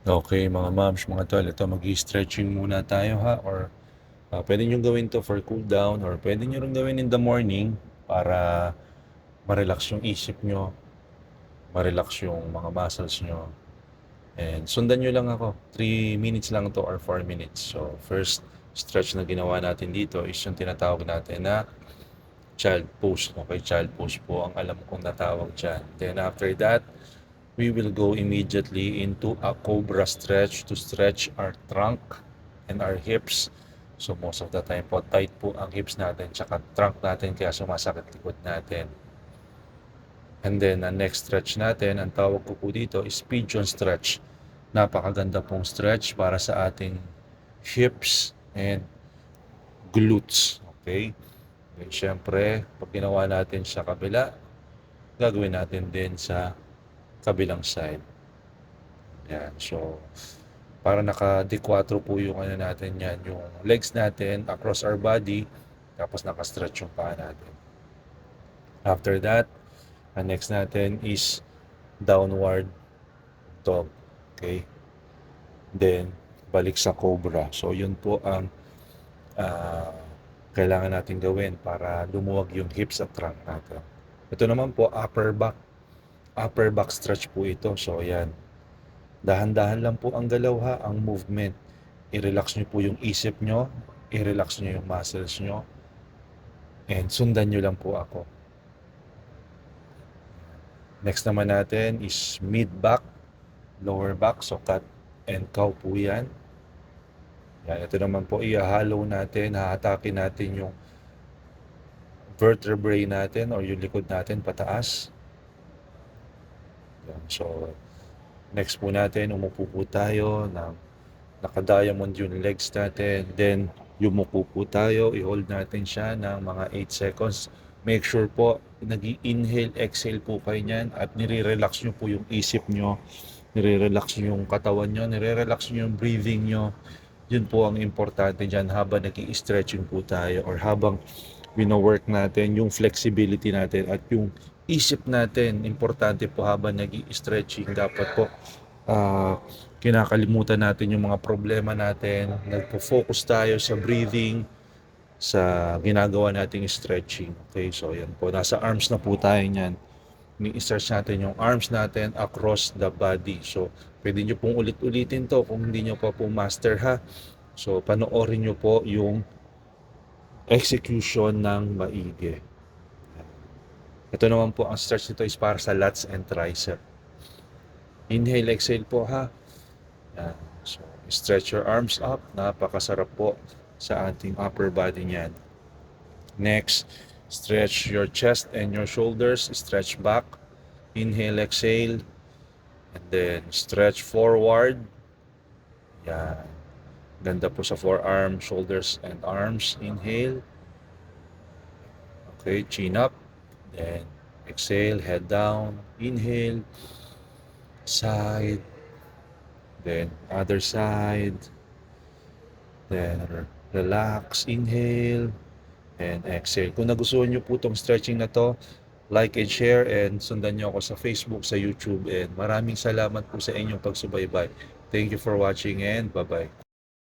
Okay, mga moms, mga tol, ito mag-i-stretching muna tayo ha, or pwede nyo gawin to for cool down, or pwede nyo rin gawin in the morning para ma-relax yung isip nyo, ma-relax yung mga muscles nyo. And sundan nyo lang ako, 3 minutes lang to or 4 minutes. So first stretch na ginawa natin dito is yung tinatawag natin na child pose. Okay, child pose po ang alam kong natawag dyan. Then after that, we will go immediately into a cobra stretch to stretch our trunk and our hips. So most of the time po, tight po ang hips natin tsaka trunk natin kaya sumasakit likod natin. And then, ang next stretch natin, ang tawag ko po dito is pigeon stretch. Napakaganda pong stretch para sa ating hips and glutes. Okay? And syempre, pag ginawa natin sa kabila, gagawin natin din sa kabilang side. Yan. So, para naka-D4 po yung ano natin yan, yung legs natin across our body, tapos naka-stretch yung paa natin. After that, ang next natin is downward dog. Okay? Then, balik sa cobra. So, yun po ang uh, kailangan natin gawin para lumuwag yung hips at trunk natin. Ito naman po, upper back. Upper back stretch po ito. So, yan. Dahan-dahan lang po ang galaw ha, ang movement. I-relax nyo po yung isip nyo, i-relax nyo yung muscles nyo, and sundan nyo lang po ako. Next naman natin is mid-back, lower back, so cat and cow po yan. Yan, ito naman po, ihahalo natin, hahatakin natin yung vertebrae natin or yung likod natin pataas. Yan, so, next po natin, umupo po tayo ng naka-diamond yung legs natin. Then, yumuko po tayo. I-hold natin siya ng mga 8 seconds. Make sure po, nag-inhale, exhale po kayo niyan at nire-relax nyo po yung isip nyo. Nire-relax nyo yung katawan nyo. Nire-relax nyo yung breathing nyo. Yun po ang importante dyan habang nag-i-stretching po tayo or habang wino-work natin yung flexibility natin at yung isip natin. Importante po habang nag-i-stretching dapat po kinakalimutan natin yung mga problema natin, nagpo-focus tayo sa breathing, sa ginagawa nating stretching. Okay, so yan po, nasa arms na po tayo niyan. Ni-stretch natin yung arms natin across the body. So, pwede nyo pong ulit-ulitin to kung hindi nyo pa po master ha. So, panoorin nyo po yung execution ng maigi. Ito naman po, ang stretch nito is para sa lats and tricep. Inhale, exhale po ha. Yan. So, stretch your arms up. Napakasarap po sa ating upper body niyan. Next, stretch your chest and your shoulders. Stretch back. Inhale, exhale. And then, stretch forward. Yan. Ganda po sa forearm, shoulders, and arms. Inhale. Okay, chin up. Then, exhale, head down. Inhale. Side. Then, other side. Then, relax. Inhale. And exhale. Kung nagustuhan nyo po itong stretching na to, like and share and sundan nyo ako sa Facebook, sa YouTube. And maraming salamat po sa inyong pagsubaybay. Thank you for watching and bye-bye.